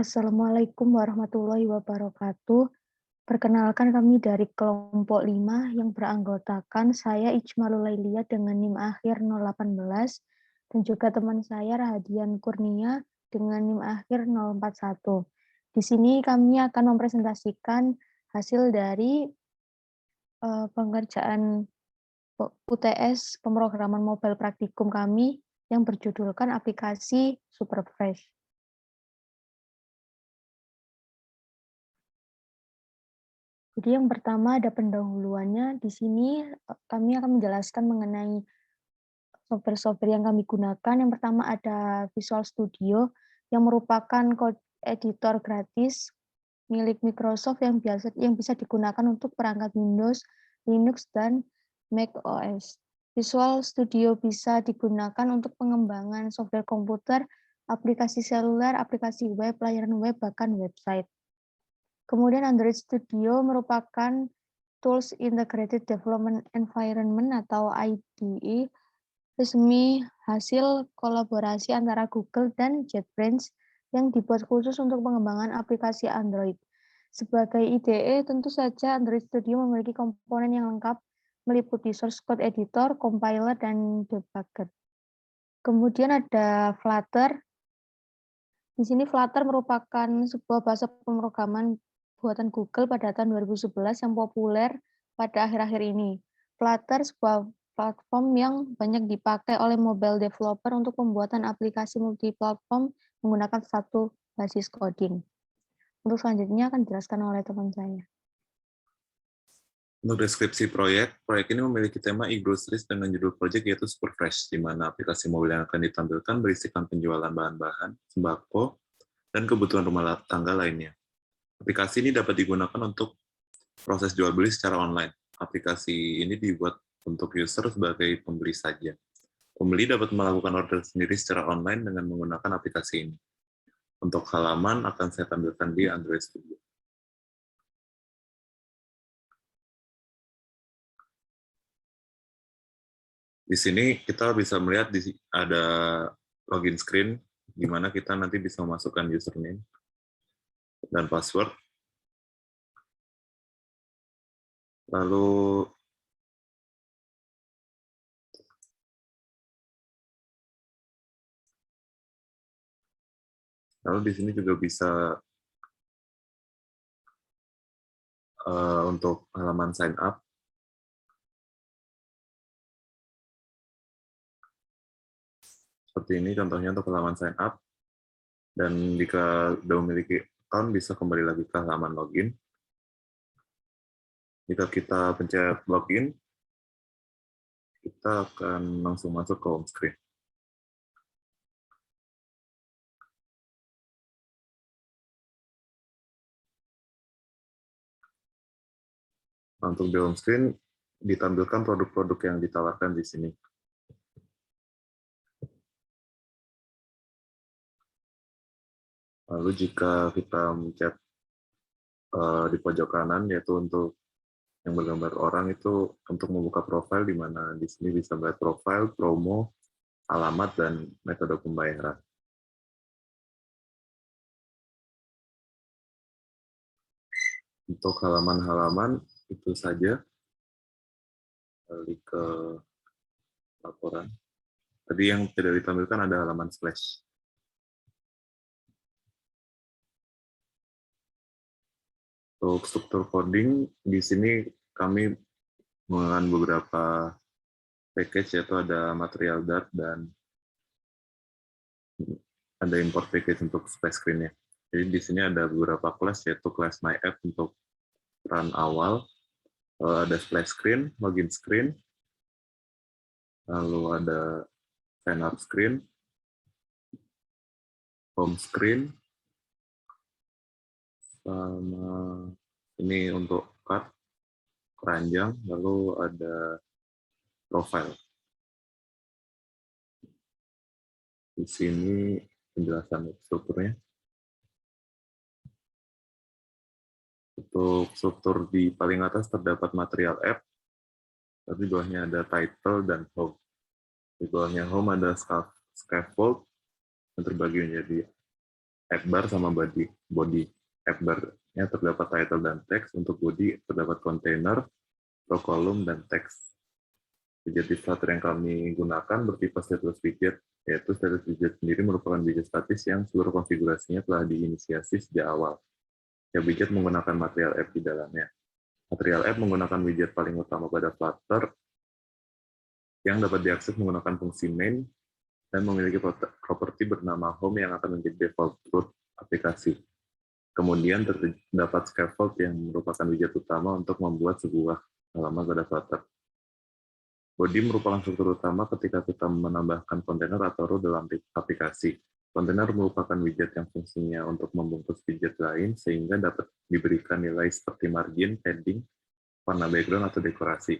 Assalamualaikum warahmatullahi wabarakatuh. Perkenalkan kami dari kelompok 5 yang beranggotakan saya Ijmalul Lailia dengan NIM akhir 018 dan juga teman saya Rahadian Kurnia dengan NIM akhir 041. Di sini kami akan mempresentasikan hasil dari pengerjaan UTS pemrograman mobile praktikum kami yang berjudulkan aplikasi Superfresh. Jadi yang pertama ada pendahuluannya. Di sini kami akan menjelaskan mengenai software-software yang kami gunakan. Yang pertama ada Visual Studio yang merupakan code editor gratis milik Microsoft yang bisa digunakan untuk perangkat Windows, Linux, dan Mac OS. Visual Studio bisa digunakan untuk pengembangan software komputer, aplikasi seluler, aplikasi web, layanan web, bahkan website. Kemudian Android Studio merupakan Tools Integrated Development Environment atau IDE resmi hasil kolaborasi antara Google dan JetBrains yang dibuat khusus untuk pengembangan aplikasi Android. Sebagai IDE, tentu saja Android Studio memiliki komponen yang lengkap meliputi source code editor, compiler, dan debugger. Kemudian ada Flutter. Di sini Flutter merupakan sebuah bahasa pemrograman buatan Google pada tahun 2011 yang populer pada akhir-akhir ini. Flutter sebuah platform yang banyak dipakai oleh mobile developer untuk pembuatan aplikasi multi-platform menggunakan satu basis coding. Untuk selanjutnya akan dijelaskan oleh teman saya. Untuk deskripsi proyek ini memiliki tema e-groceries dengan judul proyek yaitu Superfresh, di mana aplikasi mobil yang akan ditampilkan berisikan penjualan bahan-bahan, sembako, dan kebutuhan rumah tangga lainnya. Aplikasi ini dapat digunakan untuk proses jual beli secara online. Aplikasi ini dibuat untuk user sebagai pembeli saja. Pembeli dapat melakukan order sendiri secara online dengan menggunakan aplikasi ini. Untuk halaman akan saya tampilkan di Android Studio. Di sini kita bisa melihat ada login screen, di mana kita nanti bisa memasukkan username dan password. Lalu di sini juga bisa untuk halaman sign up. Seperti ini contohnya untuk halaman sign up. Dan jika sudah memiliki account, bisa kembali lagi ke halaman login. Jika kita pencet login, kita akan langsung masuk ke home screen. Untuk di home screen, ditampilkan produk-produk yang ditawarkan di sini. Lalu jika kita mencet di pojok kanan, yaitu untuk yang bergambar orang, itu untuk membuka profil, di mana di sini bisa melihat profil, promo, alamat, dan metode pembayaran. Untuk halaman-halaman, itu saja. Balik ke laporan. Tadi yang tidak ditampilkan ada halaman splash. Untuk struktur coding, di sini kami menggunakan beberapa package, yaitu ada material Dart dan ada import package untuk splash screen-nya. Jadi di sini ada beberapa kelas, yaitu kelas My App untuk run awal, ada splash screen, login screen, lalu ada sign up screen, home screen, sama ini untuk card, keranjang, lalu ada profile. Di sini penjelasan strukturnya. Untuk struktur di paling atas terdapat material app, di bawahnya ada title dan home. Di bawahnya home ada scaffold yang terbagi menjadi app bar sama body. App bar-nya terdapat title dan teks, untuk body terdapat container, row column, dan teks. Widget di Flutter yang kami gunakan bertipe stateless widget, yaitu stateless widget sendiri merupakan widget statis yang seluruh konfigurasinya telah diinisiasi sejak awal. Ya, widget menggunakan material app di dalamnya. Material app menggunakan widget paling utama pada Flutter yang dapat diakses menggunakan fungsi main dan memiliki properti bernama home yang akan menjadi default root aplikasi. Kemudian terdapat scaffold yang merupakan widget utama untuk membuat sebuah halaman pada Flutter. Body merupakan struktur utama ketika kita menambahkan kontainer atau row dalam aplikasi. Kontainer merupakan widget yang fungsinya untuk membungkus widget lain sehingga dapat diberikan nilai seperti margin, padding, warna background, atau dekorasi.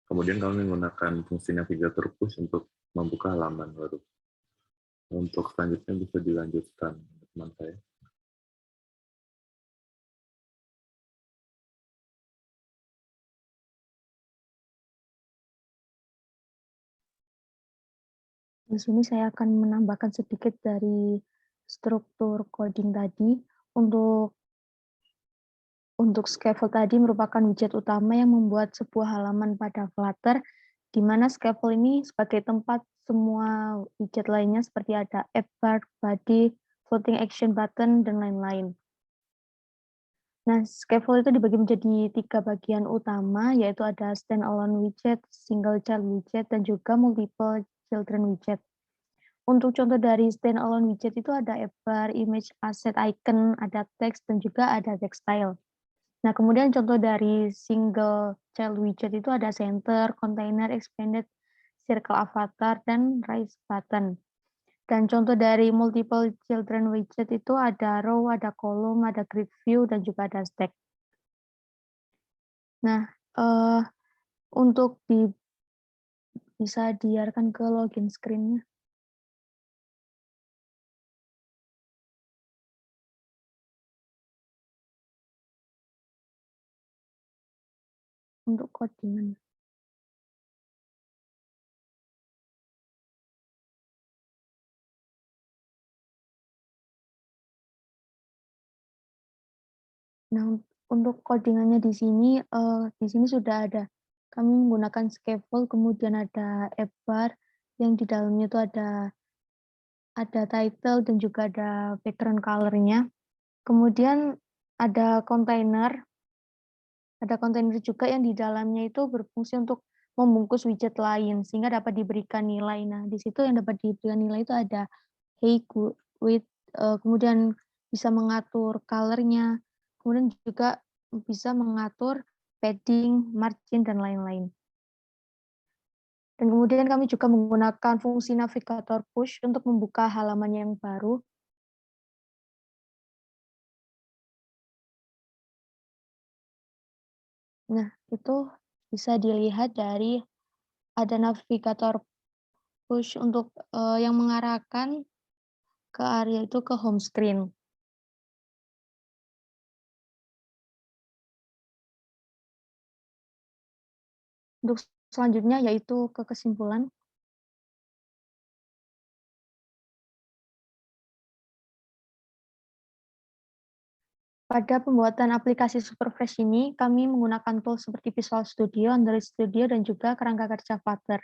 Kemudian kami menggunakan fungsi navigator push untuk membuka halaman baru. Untuk selanjutnya bisa dilanjutkan, teman saya. Di sini saya akan menambahkan sedikit dari struktur coding tadi. Untuk scaffold tadi merupakan widget utama yang membuat sebuah halaman pada Flutter, di mana scaffold ini sebagai tempat semua widget lainnya seperti ada app bar, body, floating action button, dan lain-lain. Nah, scaffold itu dibagi menjadi 3 bagian utama, yaitu ada standalone widget, single child widget, dan juga multiple children widget. Untuk contoh dari standalone widget itu ada app bar, image asset icon, ada teks, dan juga ada text style. Nah, kemudian contoh dari single child widget itu ada center, container, expanded, circle avatar, dan raise button. Dan contoh dari multiple children widget itu ada row, ada column, ada grid view, dan juga ada stack. Nah, untuk bisa diarahkan ke login screen-nya. Untuk codingan. Nah, untuk codingannya di sini sudah ada. Kami menggunakan scaffold, kemudian ada app bar yang di dalamnya itu ada title dan juga ada background color-nya. Kemudian ada kontainer juga yang di dalamnya itu berfungsi untuk membungkus widget lain sehingga dapat diberikan nilai. Nah, di situ yang dapat diberikan nilai itu ada height, width, kemudian bisa mengatur color-nya, kemudian juga bisa mengatur padding, margin, dan lain-lain. Dan kemudian kami juga menggunakan fungsi navigator push untuk membuka halaman yang baru. Nah, itu bisa dilihat dari ada navigator push untuk yang mengarahkan ke area itu ke home screen. Untuk selanjutnya yaitu ke kesimpulan. Pada pembuatan aplikasi Superfresh ini, kami menggunakan tools seperti Visual Studio, Android Studio, dan juga kerangka kerja Flutter.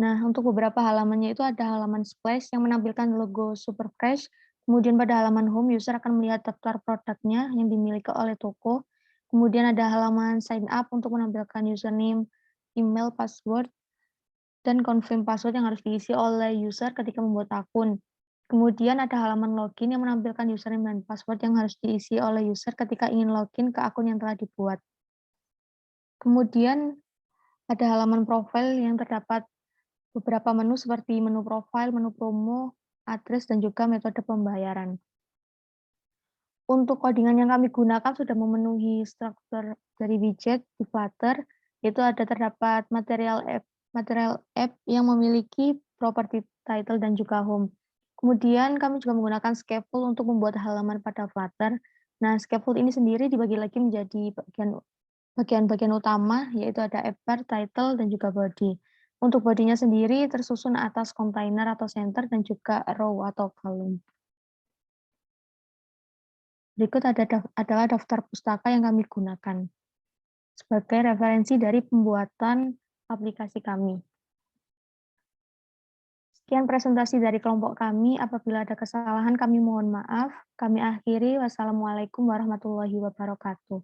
Nah, untuk beberapa halamannya itu ada halaman splash yang menampilkan logo Superfresh, kemudian pada halaman home, user akan melihat daftar produknya yang dimiliki oleh toko, kemudian ada halaman sign up untuk menampilkan username, email, password, dan confirm password yang harus diisi oleh user ketika membuat akun. Kemudian ada halaman login yang menampilkan username dan password yang harus diisi oleh user ketika ingin login ke akun yang telah dibuat. Kemudian ada halaman profile yang terdapat beberapa menu seperti menu profile, menu promo, address, dan juga metode pembayaran. Untuk codingan yang kami gunakan sudah memenuhi struktur dari widget di Flutter, yaitu terdapat material app yang memiliki properti title dan juga home. Kemudian kami juga menggunakan scaffold untuk membuat halaman pada Flutter. Nah, scaffold ini sendiri dibagi lagi menjadi bagian-bagian utama, yaitu ada app bar, title, dan juga body. Untuk bodinya sendiri tersusun atas container atau center dan juga row atau column. Berikut adalah daftar pustaka yang kami gunakan sebagai referensi dari pembuatan aplikasi kami. Sekian presentasi dari kelompok kami. Apabila ada kesalahan, kami mohon maaf. Kami akhiri. Wassalamualaikum warahmatullahi wabarakatuh.